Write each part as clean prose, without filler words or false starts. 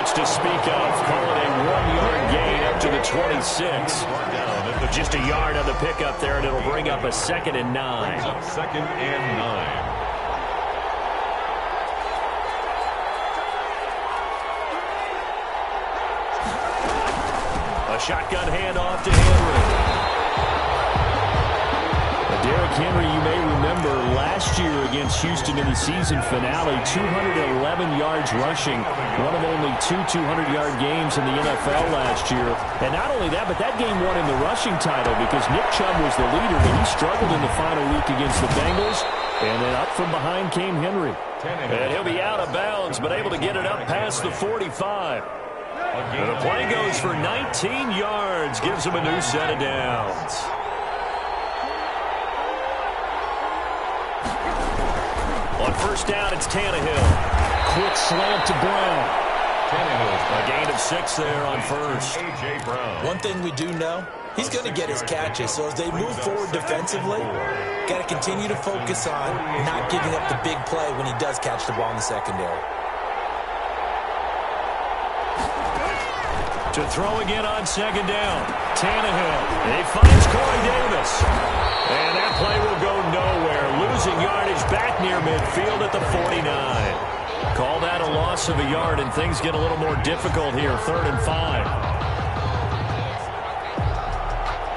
yards to speak of. Call it a 1-yard gain up to the 26. Just a yard on the pickup there, and it'll bring up a 2nd and 9. 2nd and 9. A shotgun handoff to Henry. Derrick Henry, you may remember last year against Houston in the season finale, 211 yards rushing, one of only 2 200-yard games in the NFL last year. And not only that, but that game won him the rushing title because Nick Chubb was the leader, but he struggled in the final week against the Bengals. And then up from behind came Henry. And he'll be out of bounds, but able to get it up past the 45. And the play goes for 19 yards, gives him a new set of downs. On first down, it's Tannehill. Quick slant to Brown. A gain of 6 there on first. A.J. Brown. One thing we do know, he's going to get his catches. So as they move forward defensively, got to continue to focus on not giving up the big play when he does catch the ball in the secondary. To throw again on 2nd down. Tannehill. He finds Corey Davis. And that play will go nowhere. Losing yardage back near midfield at the 49. Call that a loss of a yard, and things get a little more difficult here. 3rd and 5.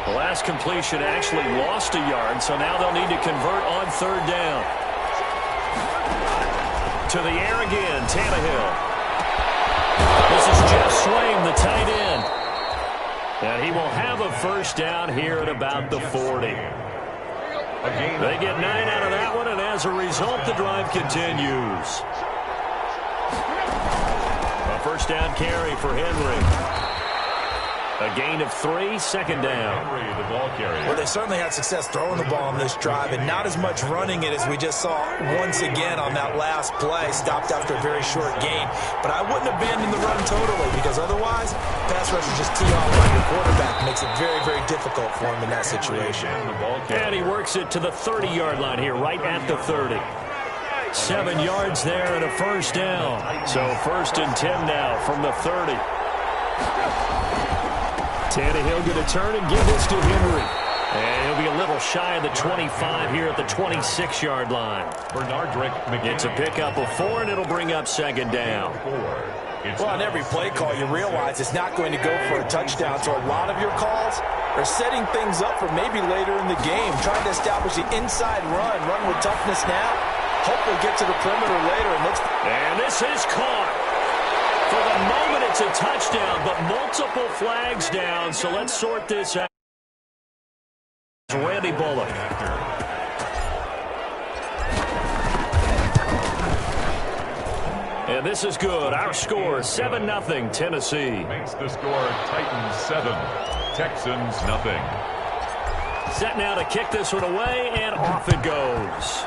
The last completion actually lost a yard, so now they'll need to convert on 3rd down. To the air again, Tannehill. This is Jeff Swaim, the tight end. And he will have a first down here at about the 40. They get 9 out of that one, and as a result, the drive continues. A first down carry for Henry. A gain of 3, 2nd down. Henry, the ball carrier. Well, they certainly had success throwing the ball on this drive, and not as much running it as we just saw once again on that last play. Stopped after a very short gain. But I wouldn't abandon the run totally, because otherwise, pass rushers just tee off on your quarterback. Makes it very, very difficult for him in that situation. And he works it to the 30-yard line here, right at the 30. 7 yards there and a first down. So 1st and 10 now from the 30. Tannehill going to turn and give this to Henry. And he'll be a little shy of the 25 here at the 26-yard line. It's a pickup of 4, and it'll bring up 2nd down. Well, on every play call, you realize it's not going to go for a touchdown. So a lot of your calls are setting things up for maybe later in the game, trying to establish the inside run with toughness now. Hopefully get to the perimeter later. And this is caught. For the moment, it's a touchdown, but multiple flags down, so let's sort this out. Randy Bullock. And this is good. Our score, 7-0, Tennessee. Makes the score Titans 7, Texans nothing. Set now to kick this one away, and off it goes.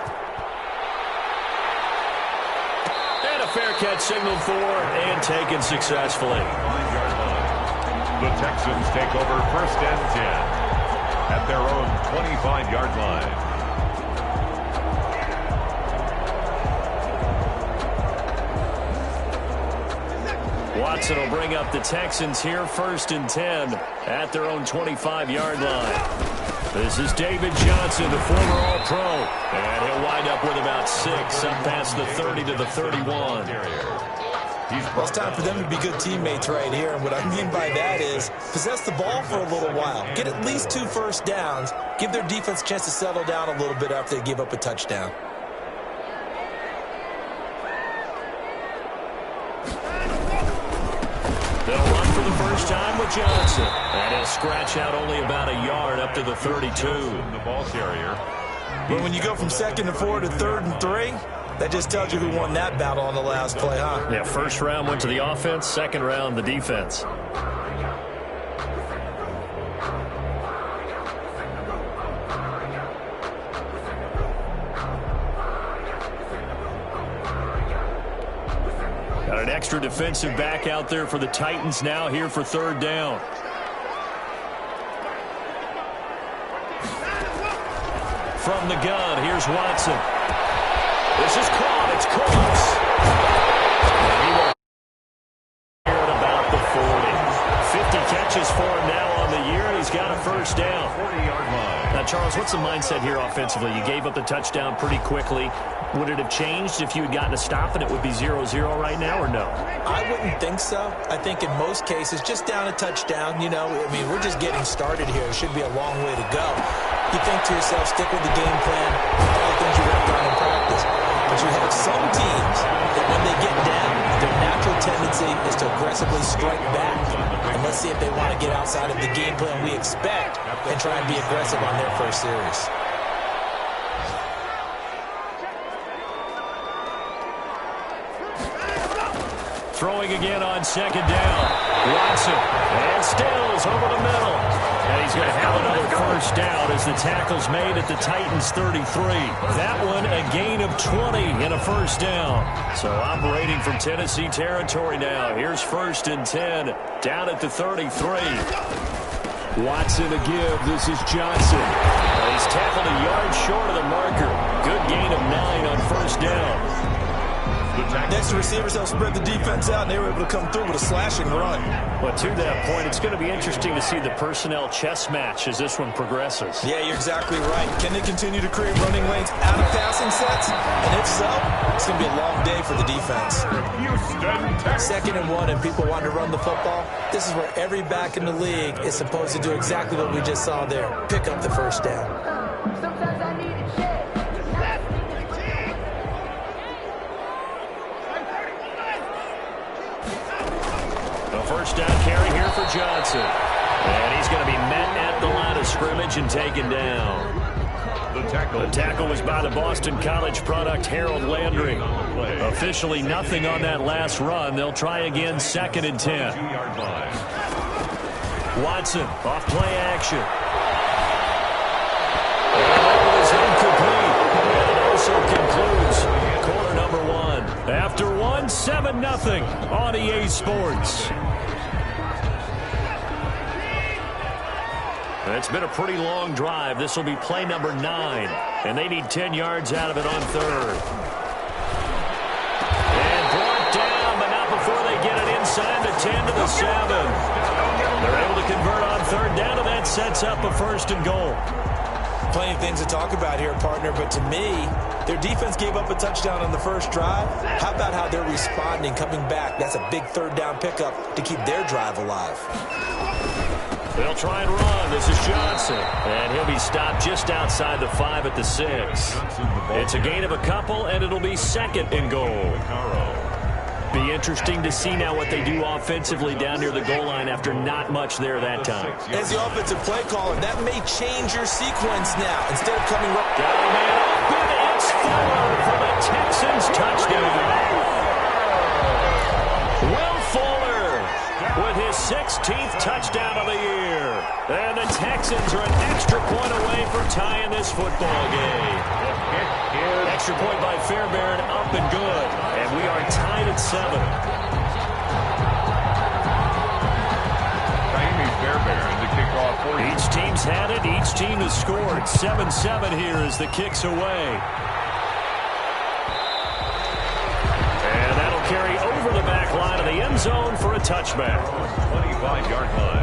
Fair catch signaled for and taken successfully. 5-yard line. The Texans take over 1st and 10 at their own 25-yard line. Watson will bring up the Texans here, 1st and 10 at their own 25-yard line. This is David Johnson, the former All-Pro. And he'll wind up with about 6, up past the 30 to the 31. Well, it's time for them to be good teammates right here. And what I mean by that is possess the ball for a little while. Get at least 2 first downs. Give their defense a chance to settle down a little bit after they give up a touchdown. They'll run for the first time with Johnson. And he'll scratch out only about a yard up to the 32. The ball carrier. But when you go from 2nd and 4 to 3rd and 3, that just tells you who won that battle on the last play, huh? Yeah, first round went to the offense, 2nd round the defense. Got an extra defensive back out there for the Titans now here for 3rd down. From the gun, here's Watson. This is caught. It's close. first down. 40-yard line. Now, Charles, what's the mindset here offensively? You gave up the touchdown pretty quickly. Would it have changed if you had gotten a stop and it would be 0-0 right now, or no? I wouldn't think so. I think in most cases, just down a touchdown, you know, I mean, we're just getting started here. It should be a long way to go. You think to yourself, stick with the game plan, all the things you worked on in practice. But you have some teams that when they get down, their natural tendency is to aggressively strike back. And let's see if they want to get outside of the game plan we expect and try and be aggressive on their first series. Throwing again on second down. Watson. And Stills over the middle. And he's going to have another first down as the tackle's made at the Titans' 33. That one a gain of 20 and a first down. So operating from Tennessee territory now. Here's 1st and 10 down at the 33. Watson to give. This is Johnson. He's tackled a yard short of the marker. Good gain of 9 on first down. Next to receivers, they'll spread the defense out, and they were able to come through with a slashing run. But to that point, it's going to be interesting to see the personnel chess match as this one progresses. Yeah, you're exactly right. Can they continue to create running lanes out of passing sets? And if so, it's going to be a long day for the defense. 2nd and 1, and people want to run the football. This is where every back in the league is supposed to do exactly what we just saw there. Pick up the first down. First down carry here for Johnson. And he's going to be met at the line of scrimmage and taken down. The tackle was by the Boston College product, Harold Landry. Officially nothing on that last run. They'll try again, 2nd and 10. Watson, off play action. And that was incomplete. And it also concludes quarter number 1. After 1, 7-0 on EA Sports. It's been a pretty long drive. This will be play number 9. And they need 10 yards out of it on 3rd. And brought down, but not before they get it inside the 10 to the 7. They're able to convert on 3rd down, and that sets up a 1st and goal. Plenty of things to talk about here, partner, but to me, their defense gave up a touchdown on the first drive. How about how they're responding, coming back? That's a big 3rd down pickup to keep their drive alive. They'll try and run. This is Johnson. And he'll be stopped just outside the 5 at the 6. It's a gain of a couple, and it'll be 2nd and goal. Be interesting to see now what they do offensively down near the goal line after not much there that time. As the offensive play caller, that may change your sequence now. Instead of coming up. Got a man open. It's Fuller for the Texans touchdown. Will Fuller with his 16th touchdown of the year. And the Texans are an extra point away from tying this football game. Extra point by Fairbairn, up and good. And we are tied at 7. Fairbairn to kick off for you. Each team's had it. Each team has scored. 7-7 here as the kick's away. And that'll carry over the back line of the end zone for a touchback. 25-yard line.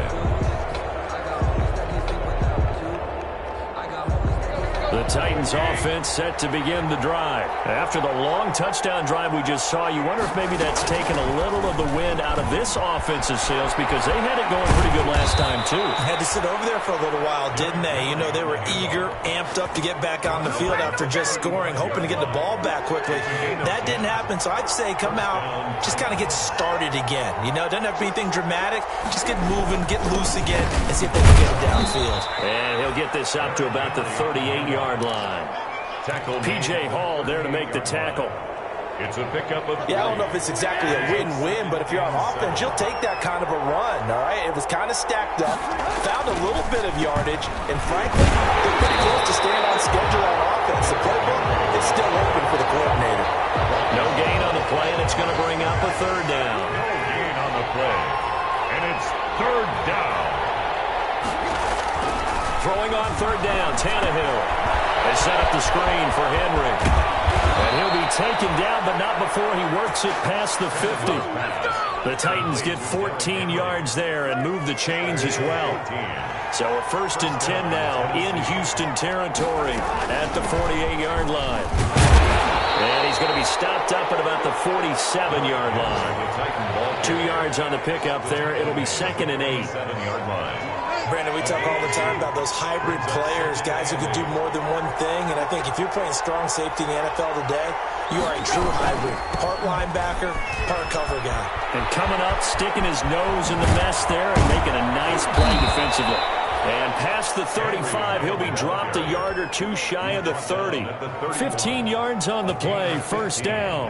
The Titans offense set to begin the drive. After the long touchdown drive we just saw, you wonder if maybe that's taken a little of the wind out of this offensive sails, because they had it going pretty good last time too. Had to sit over there for a little while, didn't they? You know, they were eager, amped up to get back on the field after just scoring, hoping to get the ball back quickly. That didn't happen, so I'd say come out, just kind of get started again. You know, doesn't have to be anything dramatic. Just get moving, get loose again, and see if they can get it downfield. And he'll get this up to about the 38-yard line. P.J. Hall there to make the tackle. It's a pickup of... Yeah, I don't know if it's exactly a win-win, but if you're on offense, you'll take that kind of a run, all right? It was kind of stacked up, found a little bit of yardage, and frankly, they're pretty close to staying on schedule on offense. The playbook is still open for the coordinator. No gain on the play, and it's going to bring up a 3rd down. No gain on the play, and it's 3rd down. Throwing on 3rd down, Tannehill. They set up the screen for Henry. And he'll be taken down, but not before he works it past the 50. The Titans get 14 yards there and move the chains as well. So a 1st and 10 now in Houston territory at the 48-yard line. And he's going to be stopped up at about the 47-yard line. 2 yards on the pickup there. It'll be 2nd and 8. Brandon, we talk all the time about those hybrid players, guys who could do more than one thing. And I think if you're playing strong safety in the NFL today, you are a true hybrid. Part linebacker, part cover guy. And coming up, sticking his nose in the mess there and making a nice play defensively. And past the 35, he'll be dropped a yard or two shy of the 30. 15 yards on the play, 1st down.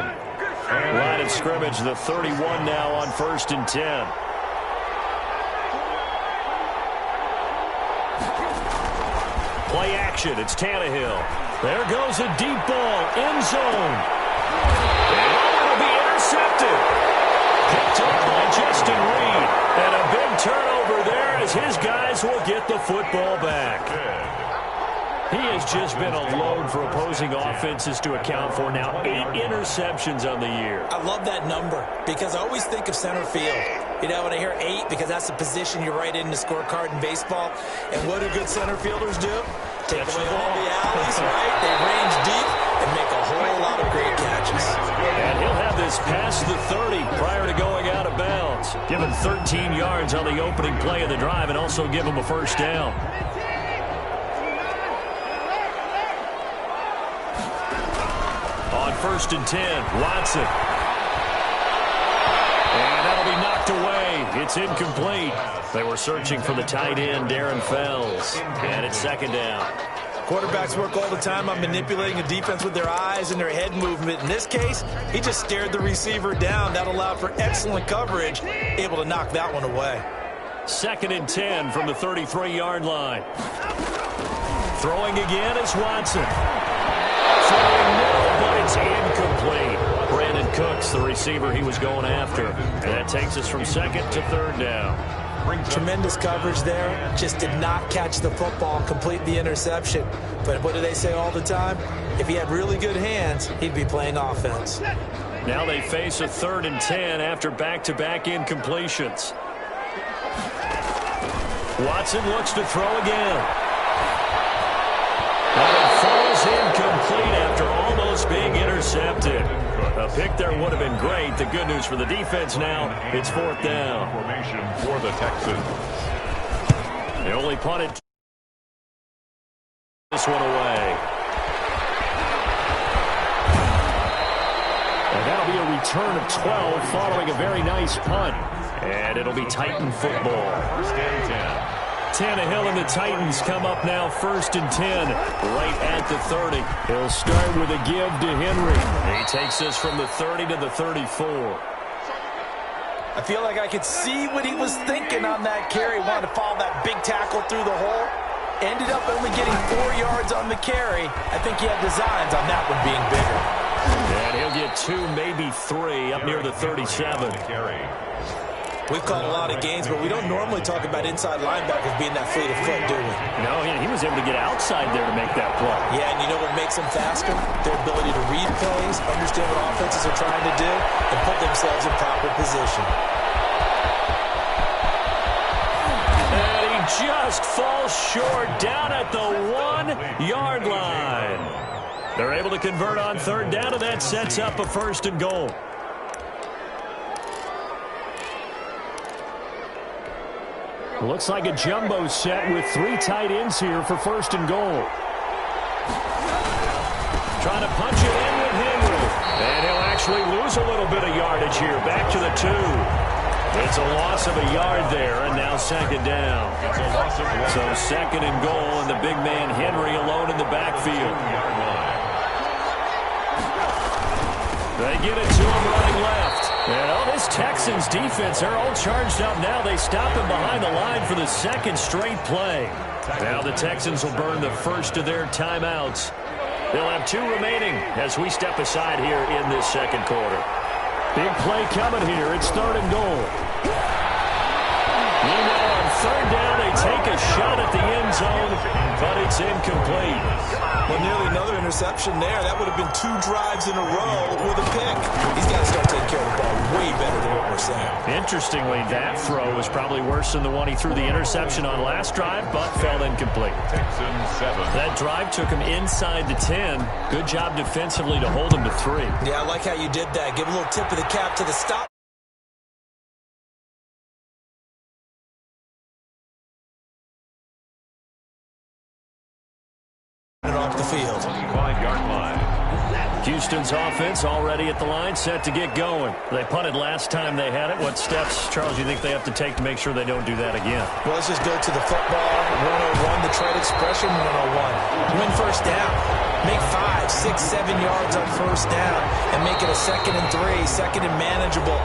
Line of scrimmage, the 31 now on 1st and 10. Play action, it's Tannehill. There goes a deep ball, end zone. And it'll be intercepted. Picked up by Justin Reed. And a big turnover there as his guys will get the football back. He has just been a load for opposing offenses to account for. Now 8 interceptions on the year. I love that number because I always think of center field. You know, when I hear 8, because that's the position you write in the scorecard in baseball. And what do good center fielders do? Take away all the alleys, right? They range deep and make a whole lot of great catches. And he'll have this past the 30 prior to going out of bounds. Give him 13 yards on the opening play of the drive and also give him a 1st down. On 1st and 10, Watson. And that'll be knocked away. It's incomplete. They were searching for the tight end, Darren Fells. And it's 2nd down. Quarterbacks work all the time on manipulating a defense with their eyes and their head movement. In this case, he just stared the receiver down. That allowed for excellent coverage, able to knock that one away. 2nd and 10 from the 33-yard line. Throwing again is Watson. Throwing no, but it's incomplete. Brandon Cooks, the receiver he was going after. And that takes us from 2nd to 3rd down. Tremendous coverage there. Just did not catch the football and complete the interception. But what do they say all the time? If he had really good hands, he'd be playing offense. Now they face a 3rd and 10 after back-to-back incompletions. Watson looks to throw again. And it falls incomplete after almost being intercepted. A pick there would have been great. The good news for the defense now, it's 4th down. Formation for the Texans. They only punted this one away. And that'll be a return of 12 following a very nice punt. And it'll be Titan football. 1st and 10. Tannehill and the Titans come up now 1st and 10, right at the 30. He'll start with a give to Henry. He takes us from the 30 to the 34. I feel like I could see what he was thinking on that carry. Wanted to follow that big tackle through the hole. Ended up only getting 4 yards on the carry. I think he had designs on that one being bigger. And he'll get 2, maybe 3, up near the 37. We've called a lot of games, but we don't normally talk about inside linebackers being that fleet of foot, do we? No, he was able to get outside there to make that play. Yeah, and you know what makes them faster? Their ability to read plays, understand what offenses are trying to do, and put themselves in proper position. And he just falls short down at the 1-yard line. They're able to convert on 3rd down, and that sets up a 1st and goal. Looks like a jumbo set with 3 tight ends here for 1st and goal. Trying to punch it in with Henry. And he'll actually lose a little bit of yardage here. Back to the 2. It's a loss of a yard there, and now 2nd down. So 2nd and goal, and the big man Henry alone in the backfield. They get it to him running left. And this Texans defense, they're all charged up now. They stop him behind the line for the 2nd straight play. Now the Texans will burn the first of their timeouts. They'll have 2 remaining as we step aside here in this 2nd quarter. Big play coming here. It's 3rd and goal. Meanwhile, on 3rd down, a take a shot at the end zone, but it's incomplete. Well, nearly another interception there. That would have been 2 drives in a row with a pick. These guys start taking care of the ball way better than what we're saying. Interestingly, that throw was probably worse than the one he threw the interception on last drive, but fell incomplete. Texans 7. That drive took him inside the 10. Good job defensively to hold him to 3. Yeah, I like how you did that. Give a little tip of the cap to the stop. Off the field. 25-yard line. Houston's offense already at the line, set to get going. They punted last time they had it. What steps, Charles, you think they have to take to make sure they don't do that again? Well, let's just go to the football 101, the trade expression 101. Win first down. Make 5, 6, 7 yards on first down and make it a 2nd and 3, second and manageable.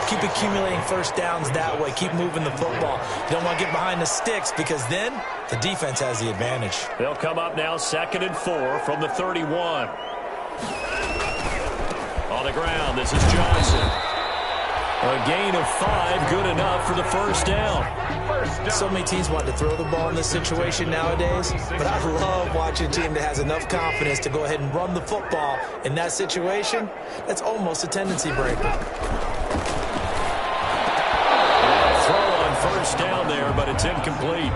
Keep accumulating first downs that way. Keep moving the football. You don't want to get behind the sticks because then the defense has the advantage. They'll come up now 2nd and 4 from the 31. On the ground, this is Johnson. A gain of 5, good enough for the first down. So many teams want to throw the ball in this situation nowadays, but I love watching a team that has enough confidence to go ahead and run the football in that situation. That's almost a tendency breaker. First down there, but it's incomplete.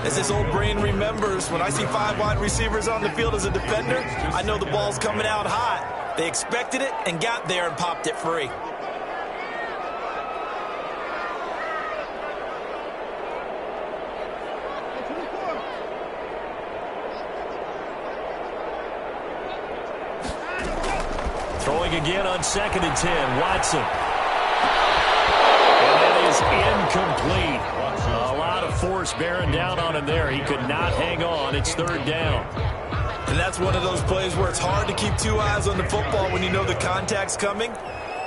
As this old brain remembers, when I see 5 wide receivers on the field as a defender, I know the ball's coming out hot. They expected it and got there and popped it free. Throwing again on 2nd and 10, Watson. Incomplete. A lot of force bearing down on him there. He could not hang on. It's 3rd down. And that's one of those plays where it's hard to keep 2 eyes on the football when you know the contact's coming,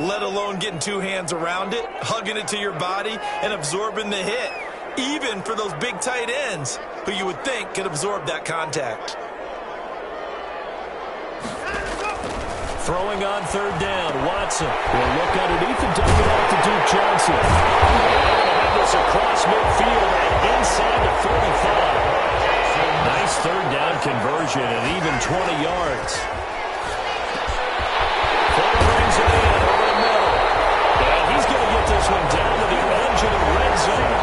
let alone getting 2 hands around it, hugging it to your body, and absorbing the hit, even for those big tight ends who you would think could absorb that contact. Throwing on 3rd down, Watson. Will look underneath and dump it out to Duke Johnson. Have this across midfield and inside the 45. Nice 3rd down conversion and even 20 yards. Fuller brings it in over the middle. And he's going to get this one down to the edge of the red zone.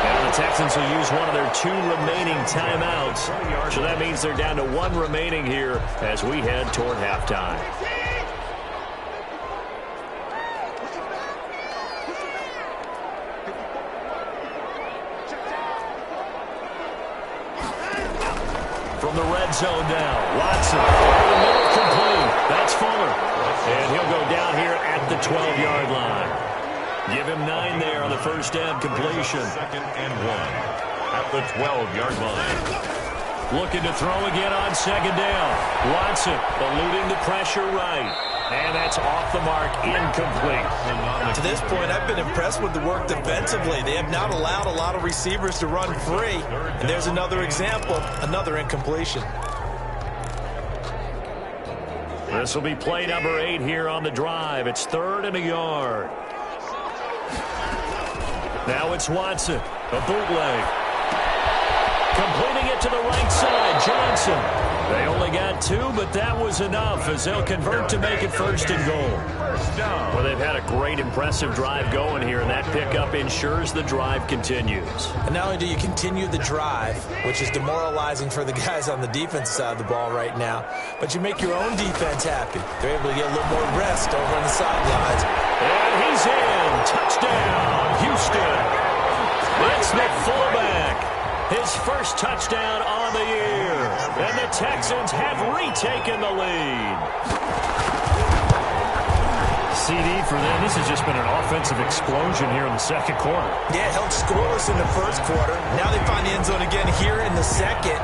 And the Texans will use one of their 2 remaining timeouts. So that means they're down to 1 remaining here as we head toward halftime. From the red zone now, Watson. Over the middle, complete. That's Fuller. And he'll go down here at the 12-yard line. Give him 9 there on the first down completion. 2nd and 1 at the 12-yard line. Looking to throw again on 2nd down. Watson eluding the pressure right. And that's off the mark, incomplete. To this point, I've been impressed with the work defensively. They have not allowed a lot of receivers to run free. And there's another example, another incompletion. This will be play number 8 here on the drive. It's 3rd and a yard. Now it's Watson, a bootleg. Completing it to the right side, Johnson. They only got 2, but that was enough as they'll convert to make it 1st and goal. Well, they've had a great, impressive drive going here, and that pickup ensures the drive continues. And not only do you continue the drive, which is demoralizing for the guys on the defense side of the ball right now, but you make your own defense happy. They're able to get a little more rest over on the sidelines. And he's in. Touchdown, Houston. It's the fullback. His first touchdown on the year. And the Texans have retaken the lead. CD for them. This has just been an offensive explosion here in the 2nd quarter. Yeah, held scoreless in the 1st quarter. Now they find the end zone again here in the 2nd.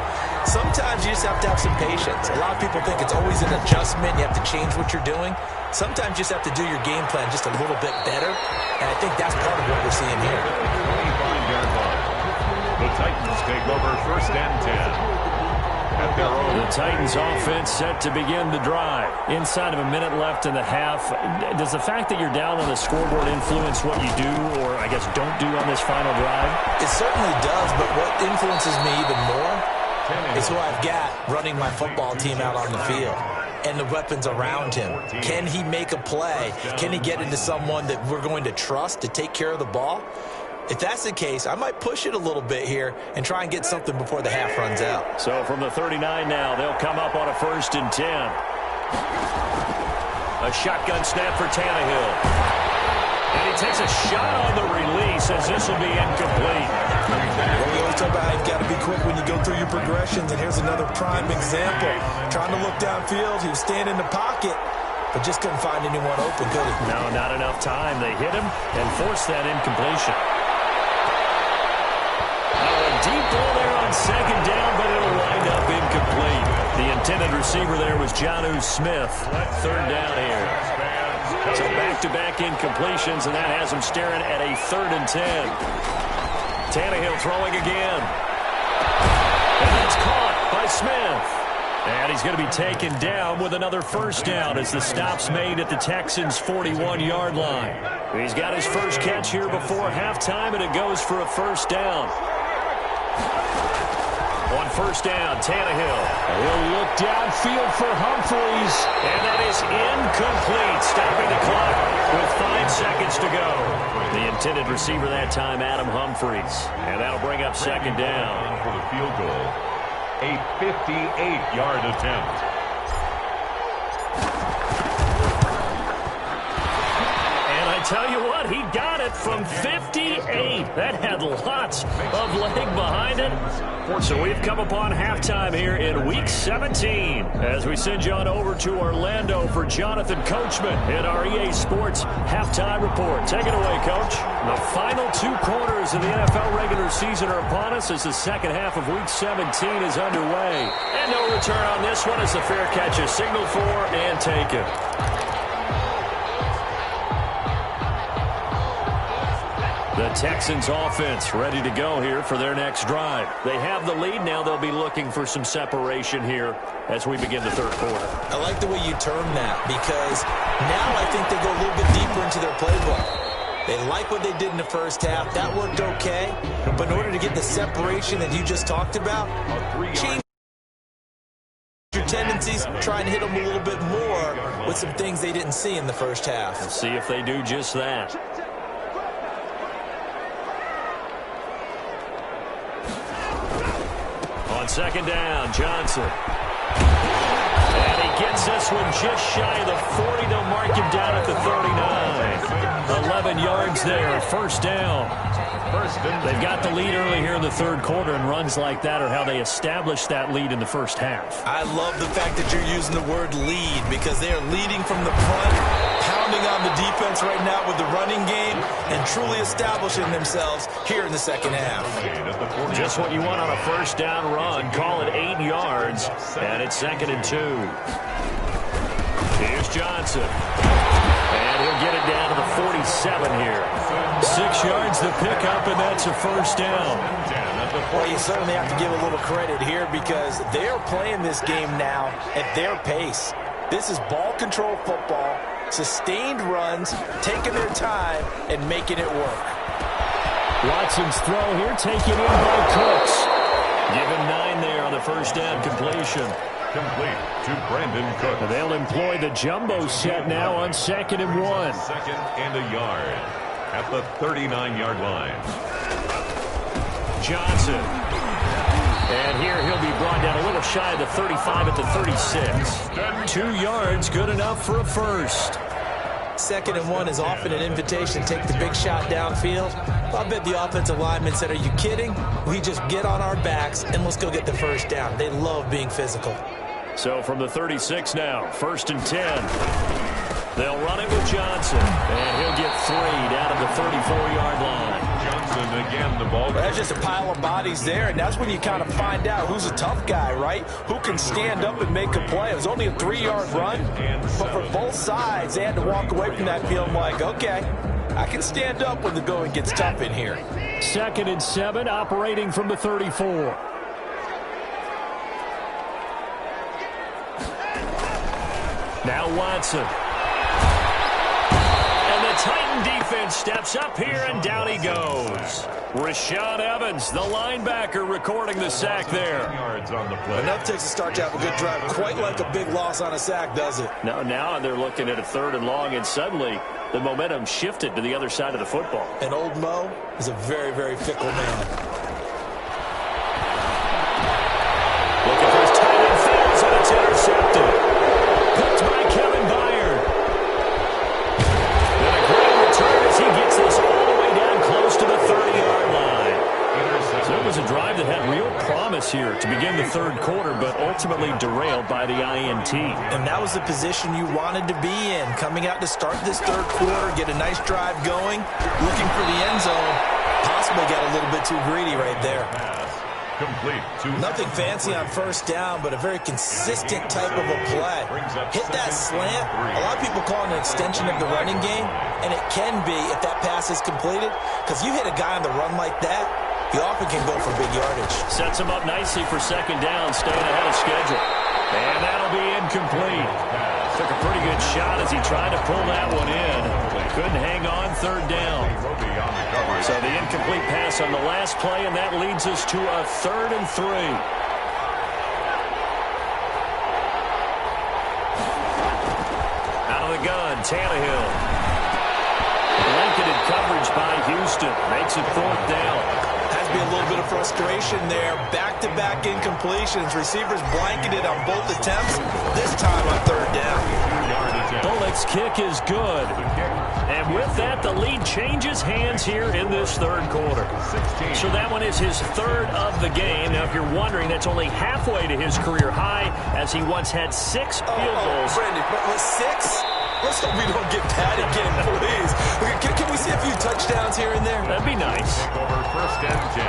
Sometimes you just have to have some patience. A lot of people think it's always an adjustment. You have to change what you're doing. Sometimes you just have to do your game plan just a little bit better. And I think that's part of what we're seeing here. 25-yard line. The Titans take over 1st and 10. at their own. The Titans offense set to begin the drive. Inside of a minute left in the half, does the fact that you're down on the scoreboard influence what you do, or I guess don't do on this final drive? It certainly does, but what influences me even more is who I've got running my football team out on the field and the weapons around him. Can he make a play? Can he get into someone that we're going to trust to take care of the ball? If that's the case, I might push it a little bit here and try and get something before the half runs out. So from the 39 now, they'll come up on a 1st and 10. A shotgun snap for Tannehill. And he takes a shot on the release as this will be incomplete. Well, we always talk about how you've got to be quick when you go through your progressions, and here's another prime example. Trying to look downfield, he was standing in the pocket, but just couldn't find anyone open, could he? No, not enough time. They hit him and forced that incompletion. A deep ball there on 2nd down, but it'll wind up incomplete. The intended receiver there was Jonnu Smith. 3rd down here. So back-to-back incompletions, and that has him staring at a 3rd and 10. Tannehill throwing again. And that's caught by Smith. And he's going to be taken down with another 1st down as the stop's made at the Texans' 41-yard line. He's got his first catch here before halftime, and it goes for a 1st down. On 1st down, Tannehill. He'll look downfield for Humphreys, and that is incomplete, stopping the clock with 5 seconds to go. The intended receiver that time, Adam Humphreys, and that'll bring up 2nd down. For the field goal, a 58-yard attempt. Tell you what, he got it from 58. That had lots of leg behind it. So we've come upon halftime here in Week 17 as we send you on over to Orlando for Jonathan Coachman in our EA Sports Halftime Report. Take it away, Coach. The final 2 quarters of the NFL regular season are upon us as the second half of Week 17 is underway. And no return on this one as the fair catch is signaled for and taken. The Texans offense ready to go here for their next drive. They have the lead. Now they'll be looking for some separation here as we begin the 3rd quarter. I like the way you term that because now I think they go a little bit deeper into their playbook. They like what they did in the 1st half. That worked okay. But in order to get the separation that you just talked about, change your tendencies, try and hit them a little bit more with some things they didn't see in the 1st half. Let's see if they do just that. On 2nd down, Johnson. And he gets this one just shy of the 40. They'll mark him down at the 39. 11 yards there, 1st down. They've got the lead early here in the 3rd quarter, and runs like that are how they establish that lead in the 1st half. I love the fact that you're using the word lead because they are leading from the front, pounding on the defense right now with the running game, and truly establishing themselves here in the 2nd half. Just what you want on a 1st down run. Call it 8 yards, and it's 2nd and 2. Here's Johnson. And he'll get it down to the 47 here. 6 yards to pick up, and that's a 1st down. Well, you certainly have to give a little credit here because they're playing this game now at their pace. This is ball control football, sustained runs, taking their time, and making it work. Watson's throw here taken in by Cooks. Give him 9 there on the 1st down completion. Complete to Brandon Cooks. They'll employ the jumbo set now on 2nd and 1. 2nd and a yard at the 39-yard line. Johnson. And here he'll be brought down a little shy of the 35 at the 36. 2 yards, good enough for a 1st. 2nd and 1 is often an invitation to take the big shot downfield. I bet the offensive lineman said, are you kidding? We just get on our backs and let's go get the 1st down. They love being physical. So from the 36 now, 1st and 10. They'll run it with Johnson, and he'll get 3 down at the 34-yard line. Johnson again, the ball. There's just a pile of bodies there, and that's when you kind of find out who's a tough guy, right? Who can stand up and make a play. It was only a 3-yard run, but for both sides, they had to walk away from that field like, okay, I can stand up when the going gets tough in here. 2nd and 7, operating from the 34. Now Watson. And the Titan defense steps up here, and down he goes. Rashaan Evans, the linebacker, recording the sack there. Yards on the play. Enough takes to start to have a good drive. Quite like a big loss on a sack, does it? Now they're looking at a 3rd and long, and suddenly the momentum shifted to the other side of the football. And old Mo is a very, very fickle man. Looking for his tight end, fails, and it's intercepted. Picked by Kevin Byard. And a great return as he gets this all the way down close to the 30-yard line. So it was a drive that had real promise here to begin the 3rd quarter, but ultimately derailed by the INT. And that was the position you wanted to be in. Coming out to start this 3rd quarter, get a nice drive going, looking for the end zone. Possibly got a little bit too greedy right there. Complete. Nothing fancy on 1st down, but a very consistent type of a play. Hit that slant. A lot of people call it an extension of the running game, and it can be if that pass is completed, because you hit a guy on the run like that, he often can go for big yardage. Sets him up nicely for 2nd down, staying ahead of schedule. And that'll be incomplete. Took a pretty good shot as he tried to pull that one in. Couldn't hang on 3rd down. So the incomplete pass on the last play, and that leads us to a 3rd and 3. Out of the gun, Tannehill. Blanketed coverage by Houston. Makes it 4th down. Has to be a little bit of frustration there. Back-to-back incompletions. Receivers blanketed on both attempts. This time on 3rd down. Bullock's kick is good. And with that, the lead changes hands here in this 3rd quarter. So that one is his 3rd of the game. Now, if you're wondering, that's only halfway to his career high, as he once had 6 field goals. Brandon, but 6? Let's hope we don't get that again, please. Can we see a few touchdowns here and there? That'd be nice. Take over 1st and 10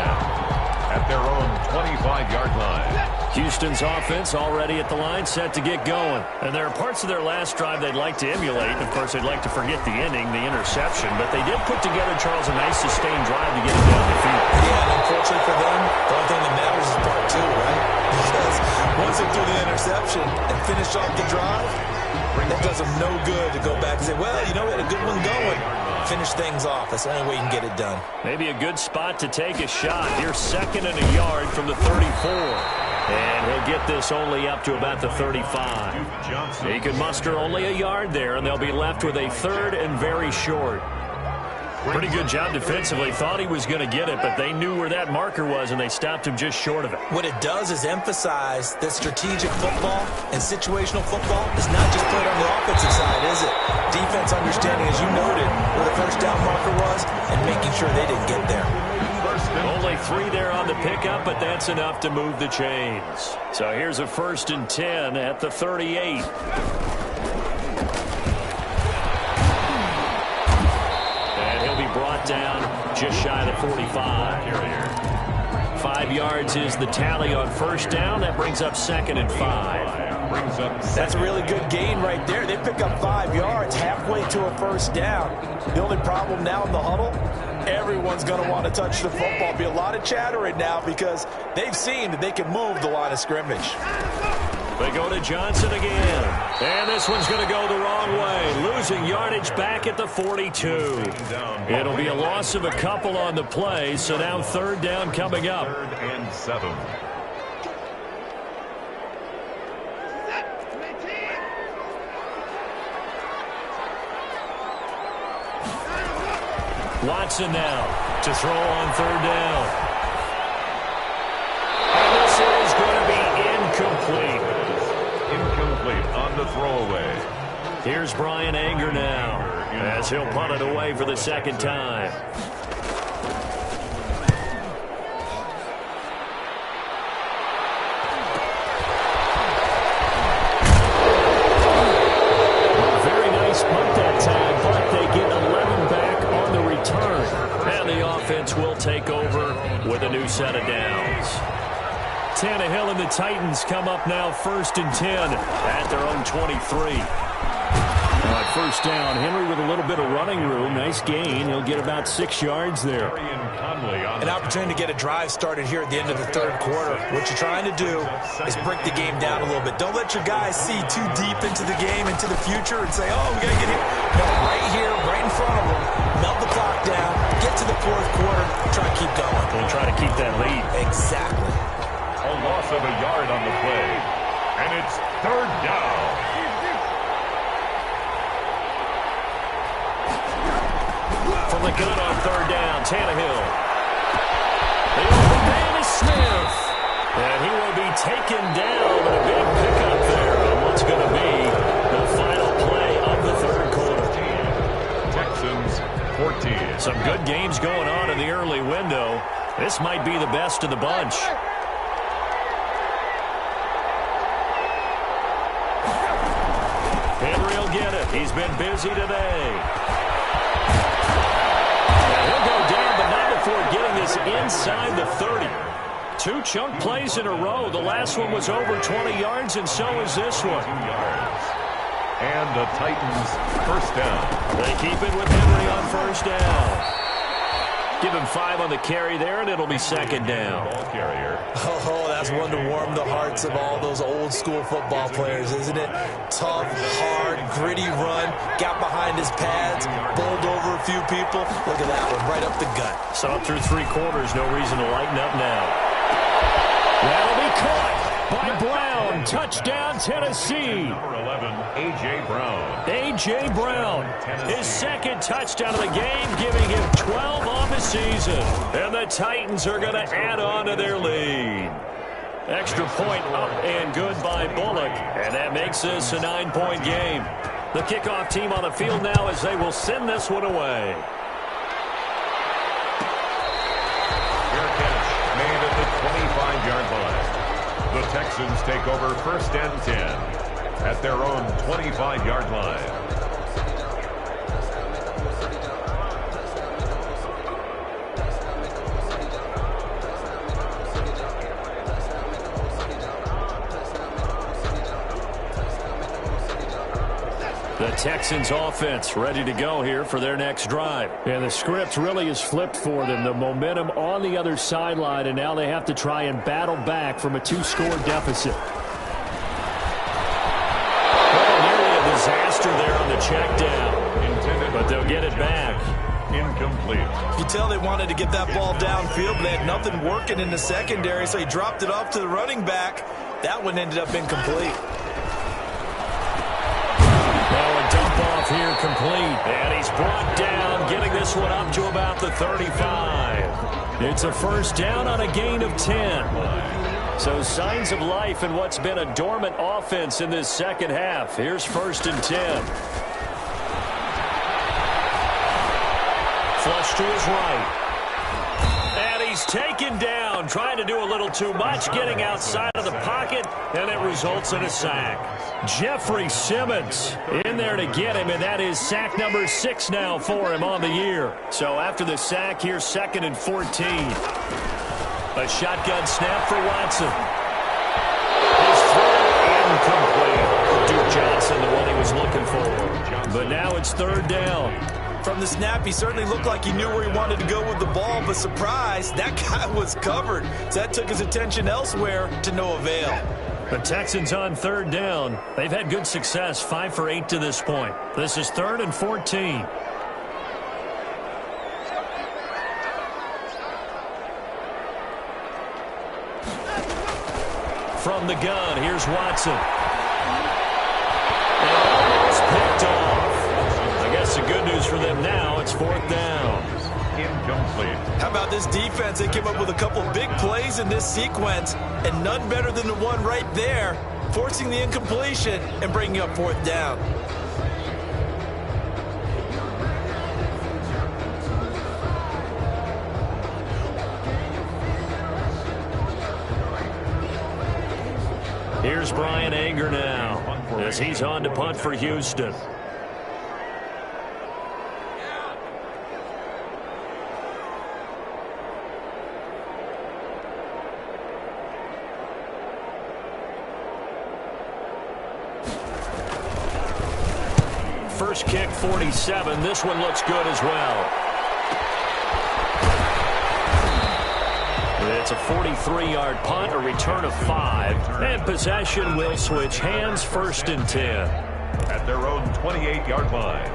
at their own 25-yard line. Houston's offense already at the line, set to get going. And there are parts of their last drive they'd like to emulate. Of course, they'd like to forget the ending, the interception. But they did put together, Charles, a nice sustained drive to get it down the field. Yeah, and unfortunately for them, the only thing that matters is part 2, right? Because once they do the interception and finish off the drive, it does them no good to go back and say, well, you know, we had a good one going. Finish things off. That's the only way you can get it done. Maybe a good spot to take a shot. Here's 2nd and a yard from the 34. And he'll get this only up to about the 35. He can muster only a yard there, and they'll be left with a 3rd and very short. Pretty good job defensively. Thought he was going to get it, but they knew where that marker was, and they stopped him just short of it. What it does is emphasize that strategic football and situational football is not just played on the offensive side, is it? Defense understanding, as you noted, where the 1st down marker was and making sure they didn't get there. Only 3 there on the pickup, but that's enough to move the chains. So here's a 1st and 10 at the 38. Brought down just shy of the 45. 5 yards is the tally on 1st down. That brings up 2nd and 5. That's a really good gain right there. They pick up 5 yards halfway to a 1st down. The only problem now in the huddle, everyone's going to want to touch the football. Be a lot of chattering now because they've seen that they can move the line of scrimmage. They go to Johnson again. And this one's going to go the wrong way. Losing yardage back at the 42. It'll be a loss of a couple on the play, so now 3rd down coming up. 3rd and 7. Watson now to throw on 3rd down. And this is going to be incomplete. Incomplete on the throwaway. Here's Brian Anger now as he'll punt it away for the 2nd time. Very nice punt that time, but they get 11 back on the return. And the offense will take over with a new set of downs. Tannehill and the Titans come up now 1st and 10 at their own 23. All right, 1st down. Henry with a little bit of running room. Now nice gain. He'll get about 6 yards there. An opportunity to get a drive started here at the end of the third quarter. What you're trying to do is break the game down a little bit. Don't let your guys see too deep into the game, into the future, and say, oh, we got to get here. No, right here, right in front of them. Melt the clock down, get to the fourth quarter, try to keep going. And try to keep that lead. Exactly. A loss of a yard on the play. And it's third down. From the gun on third down, Tannehill. The open man is Smith. And he will be taken down. A big pickup there on what's going to be the final play of the third quarter. Texans 14. Some good games going on in the early window. This might be the best of the bunch. Henry will get it. He's been busy today. And he'll go down, but not before getting this inside the 30. 2 chunk plays in a row. The last one was over 20 yards, and so is this one. 2 yards. And the Titans first down. They keep it with Henry on first down. Give him 5 on the carry there, and it'll be second down. Ball carrier. Oh, that's one to warm the hearts of all those old-school football players, isn't it? Tough, hard, gritty run, got behind his pads, bowled over a few people. Look at that one, right up the gut. Saw it through 3 quarters, no reason to lighten up now. That'll be caught by Brown. Touchdown, Tennessee. Number 11, A.J. Brown. A.J. Brown, his second touchdown of the game, giving him 12 on the season. And the Titans are going to add on to their lead. Extra point up and good by Bullock. And that makes this a 9-point game. The kickoff team on the field now as they will send this one away. Fair catch made at the 25-yard line. The Texans take over first and 10 at their own 25-yard line. The Texans offense ready to go here for their next drive. And the script really is flipped for them. The momentum on the other sideline, and now they have to try and battle back from a 2-score deficit. Well, nearly a disaster there on the check down. Intended, But they'll get it back. Incomplete. You can tell they wanted to get that ball downfield, but they had nothing working in the secondary, so he dropped it off to the running back. That one ended up incomplete. Off here complete, and he's brought down, getting this one up to about the 35. It's a first down on a gain of 10. So signs of life in what's been a dormant offense in this second half. Here's first and 10. Flush to his right. And he's taken down, trying to do a little too much, getting outside of the pocket, and it results in a sack. Jeffrey Simmons in there to get him, and that is sack number 6 now for him on the year. So after the sack, here's second and 14. A shotgun snap for Watson. His throw incomplete. Duke Johnson, the one he was looking for. But now it's third down. From the snap, he certainly looked like he knew where he wanted to go with the ball, but surprise, that guy was covered. So that took his attention elsewhere to no avail. The Texans on third down. They've had good success, 5 for 8 to this point. This is third and 14. From the gun, here's Watson. And almost picked off. I guess the good news for them now, it's fourth down. Incomplete. How about this defense? They came up with a couple big plays in this sequence, and none better than the one right there, forcing the incompletion and bringing up fourth down. Here's Brian Anger now, as he's on to punt for Houston. First kick 47. This one looks good as well. It's a 43-yard punt, a return of 5. And possession will switch hands, 1st and 10. At their own 28-yard line.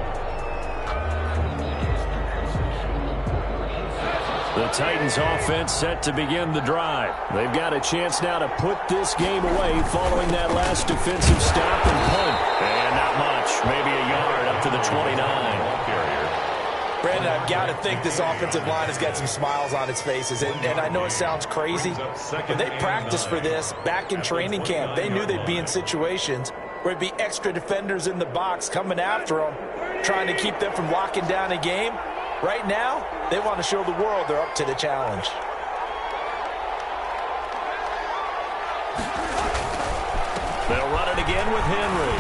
The Titans offense set to begin the drive. They've got a chance now to put this game away following that last defensive stop and punt. And not much, maybe a yard up to the 29. Brandon, I've got to think this offensive line has got some smiles on its faces. And I know it sounds crazy, but they practiced for this back in training camp. They knew they'd be in situations where it'd be extra defenders in the box coming after them, trying to keep them from locking down a game. Right now, they want to show the world they're up to the challenge. They'll run it again with Henry.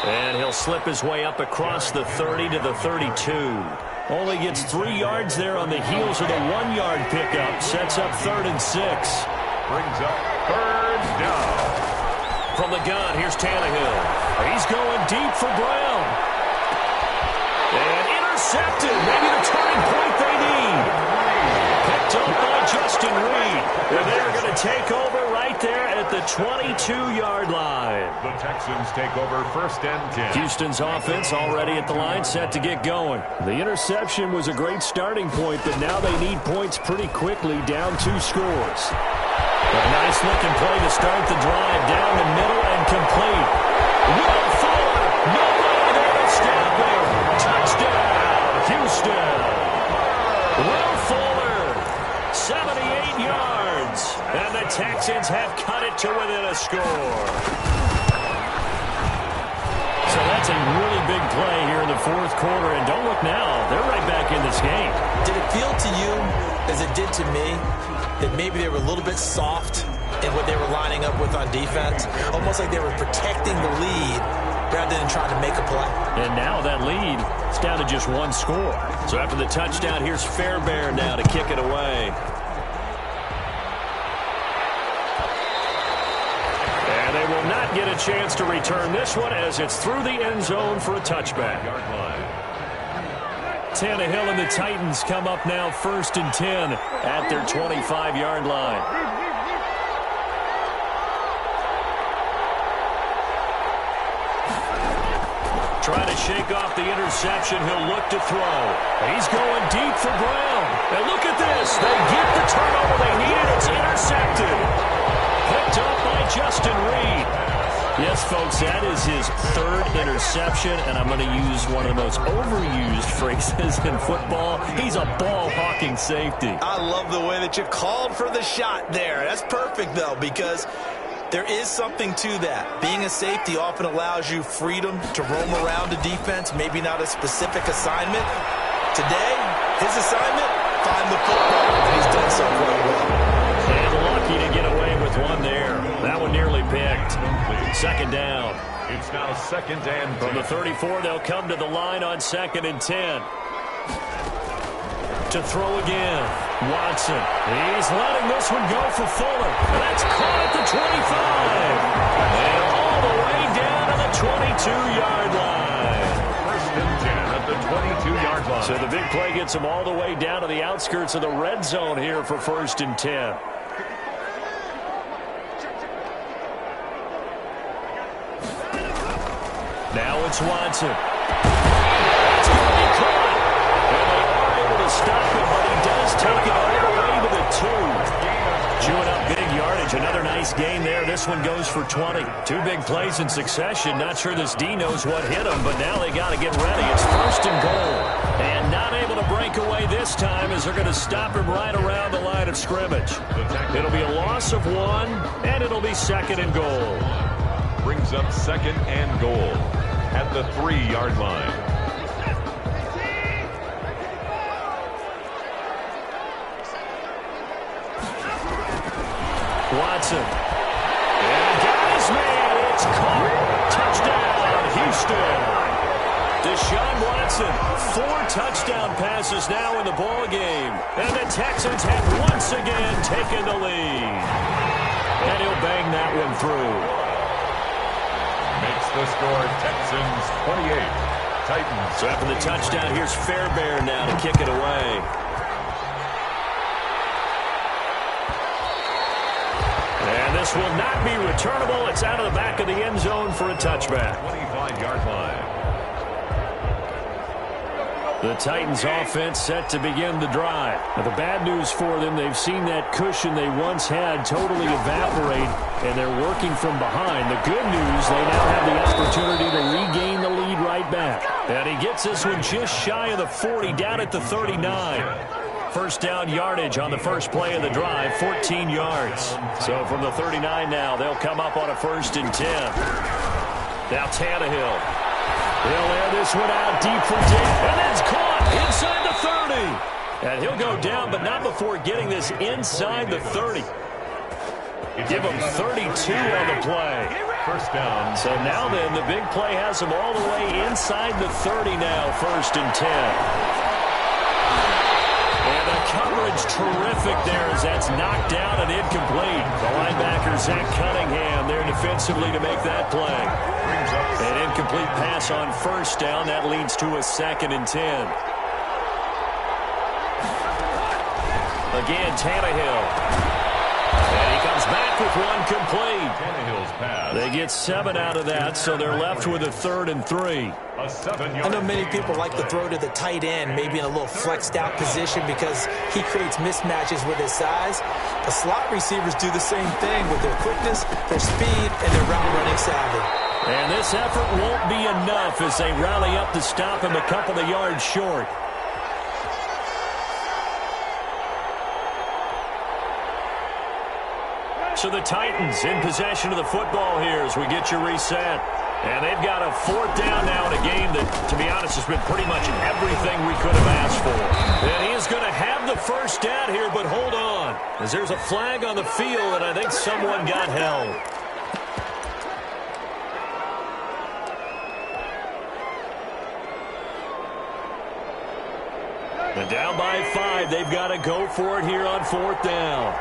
And he'll slip his way up across the 30 to the 32. Only gets 3 yards there on the heels of the 1-yard pickup. Sets up 3rd and 6. Brings up 3rd down. From the gun, here's Tannehill. He's going deep for Brown. And intercepted. Maybe the turning point they need. Picked up by Justin Reed. And they're going to take over right there at the 22-yard line. The Texans take over 1st and 10. Houston's offense already at the line, set to get going. The interception was a great starting point, but now they need points pretty quickly, down 2 scores. A nice-looking play to start the drive, down the middle and complete. Will Fuller, nobody there to stop him. Touchdown, Houston. Will Fuller, 78 yards, and the Texans have cut it to within a score. So that's a really big play here in the 4th quarter, and don't look now, they're right back in this game. Did it feel to you, as it did to me, that maybe they were a little bit soft in what they were lining up with on defense? Almost like they were protecting the lead rather than trying to make a play. And now that lead is down to just 1 score. So after the touchdown, here's Fairbairn now to kick it away. And they will not get a chance to return this one as it's through the end zone for a touchback. Tannehill and the Titans come up now 1st and 10 at their 25-yard line. Trying to shake off the interception. He'll look to throw. He's going deep for Brown. And look at this. They get the turnover they needed. It's intercepted. Picked up by Justin Reed. Yes, folks, that is his 3rd interception, and I'm going to use one of the most overused phrases in football. He's a ball-hawking safety. I love the way that you called for the shot there. That's perfect, though, because there is something to that. Being a safety often allows you freedom to roam around the defense, maybe not a specific assignment. Today, his assignment, find the football, and he's done so quite well. And lucky to get away with one there. That one nearly picked. 2nd down. It's now 2nd and 10. From the 34, they'll come to the line on 2nd and 10. To throw again. Watson. He's letting this one go for Fuller. And that's caught at the 25. And all the way down to the 22-yard line. 1st and 10 at the 22-yard line. So the big play gets them all the way down to the outskirts of the red zone here for 1st and 10. Now it's Watson. It's going to be caught. And they are able to stop him, but he does take it all the way to the 2. Chewing up big yardage. Another nice gain there. This one goes for 20. 2 big plays in succession. Not sure this D knows what hit him, but now they got to get ready. It's 1st and goal. And not able to break away this time as they're going to stop him right around the line of scrimmage. It'll be a loss of 1, and it'll be 2nd and goal. Brings up 2nd and goal at the 3-yard line. Watson. And got his man. It's caught. Touchdown, Houston. Deshaun Watson, 4 touchdown passes now in the ball game. And the Texans have once again taken the lead. And he'll bang that one through. Makes the score Texans 28. Titans. So after the touchdown, here's Fairbairn now to kick it away. And this will not be returnable. It's out of the back of the end zone for a touchback. 25-yard line. The Titans offense set to begin the drive. Now, the bad news for them, they've seen that cushion they once had totally evaporate, and they're working from behind. The good news, they now have the opportunity to regain the lead right back. And he gets this one just shy of the 40, down at the 39. First down yardage on the first play of the drive, 14 yards. So from the 39 now, they'll come up on a 1st and 10. Now Tannehill. He'll air this one out deep for deep, and it's caught inside the 30. And he'll go down, but not before getting this inside the 30. Give him 32 on the play. First down. So now then, the big play has him all the way inside the 30 now, 1st and 10. And the coverage terrific there as that's knocked down and incomplete. The linebacker, Zach Cunningham, there defensively to make that play. An incomplete pass on 1st down. That leads to a 2nd and 10. Again, Tannehill. And he comes back with one complete. Tannehill's pass. They get 7 out of that, so they're left with a 3rd and 3. A 7-yard. I know many people like to throw to the tight end, maybe in a little flexed out position because he creates mismatches with his size. The slot receivers do the same thing with their quickness, their speed, and their route running savvy. And this effort won't be enough as they rally up to stop him a couple of yards short. So the Titans in possession of the football here as we get you reset. And they've got a 4th down now in a game that, to be honest, has been pretty much everything we could have asked for. And he is going to have the 1st down here, but hold on, as there's a flag on the field, and I think someone got held. And down by 5, they've got to go for it here on 4th down.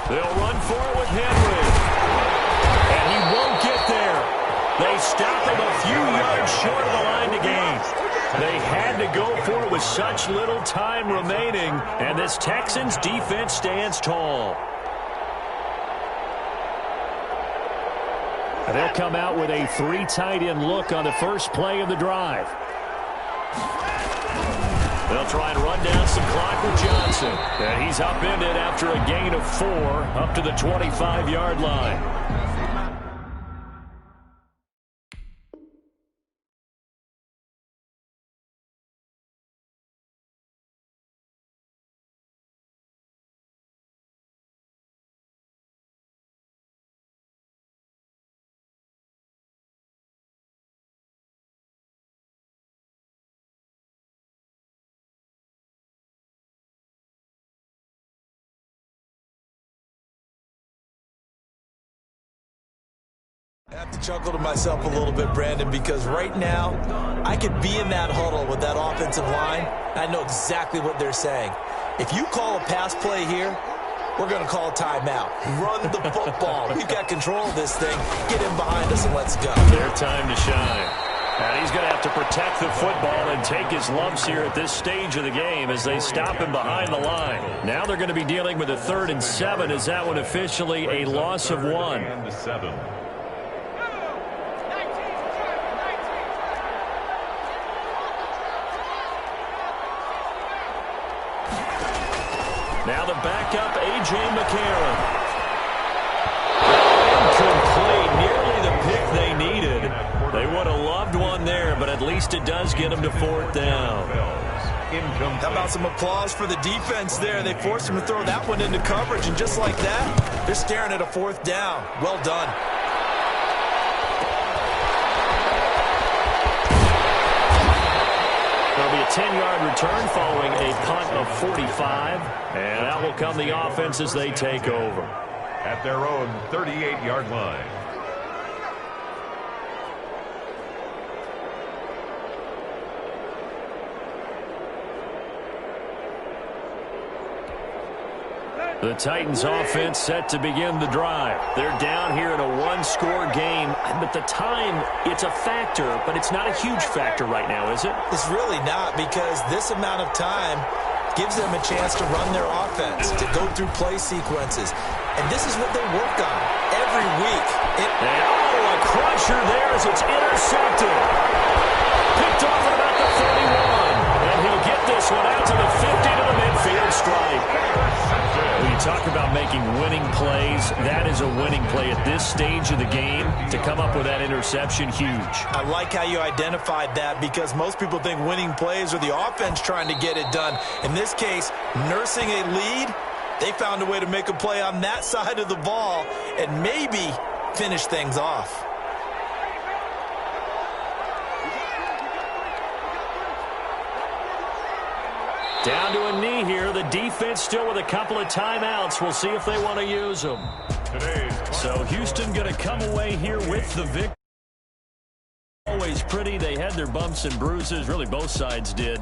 They'll run for it with Henry. And he won't get there. They stop him a few yards short of the line to gain. They had to go for it with such little time remaining. And this Texans defense stands tall. And they'll come out with a 3 tight end look on the first play of the drive. They'll try and run down some clock with Johnson. And he's upended after a gain of 4 up to the 25-yard line. I have to chuckle to myself a little bit, Brandon, because right now I could be in that huddle with that offensive line. I know exactly what they're saying. If you call a pass play here, we're going to call a timeout. Run the football. We've got control of this thing. Get in behind us and let's go. Their time to shine. And he's going to have to protect the football and take his lumps here at this stage of the game as they stop him behind the line. Now they're going to be dealing with a 3rd and 7. Is that one officially a loss of 1? And 7. Now the backup, A.J. McCarron. Incomplete, nearly the pick they needed. They would have loved one there, but at least it does get them to 4th down. How about some applause for the defense there? They forced him to throw that one into coverage, and just like that, they're staring at a 4th down. Well done. There'll be a 10-yard return following a punt of 45, and that will come the offense as they take over. At their own 38-yard line. The Titans offense set to begin the drive. They're down here in a one-score game, but the time, it's a factor, but it's not a huge factor right now, is it? It's really not, because this amount of time gives them a chance to run their offense, to go through play sequences. And this is what they work on every week. A cruncher there as it's intercepted. Picked off at about the 31. And he'll get this one out to the 50 to the midfield stripe. When you talk about making winning plays, that is a winning play at this stage of the game. To come up with that interception, huge. I like how you identified that, because most people think winning plays are the offense trying to get it done. In this case, nursing a lead, they found a way to make a play on that side of the ball and maybe finish things off. Down to a knee here. The defense still with a couple of timeouts. We'll see if they want to use them. So Houston going to come away here with the victory. Always pretty. They had their bumps and bruises. Really, both sides did.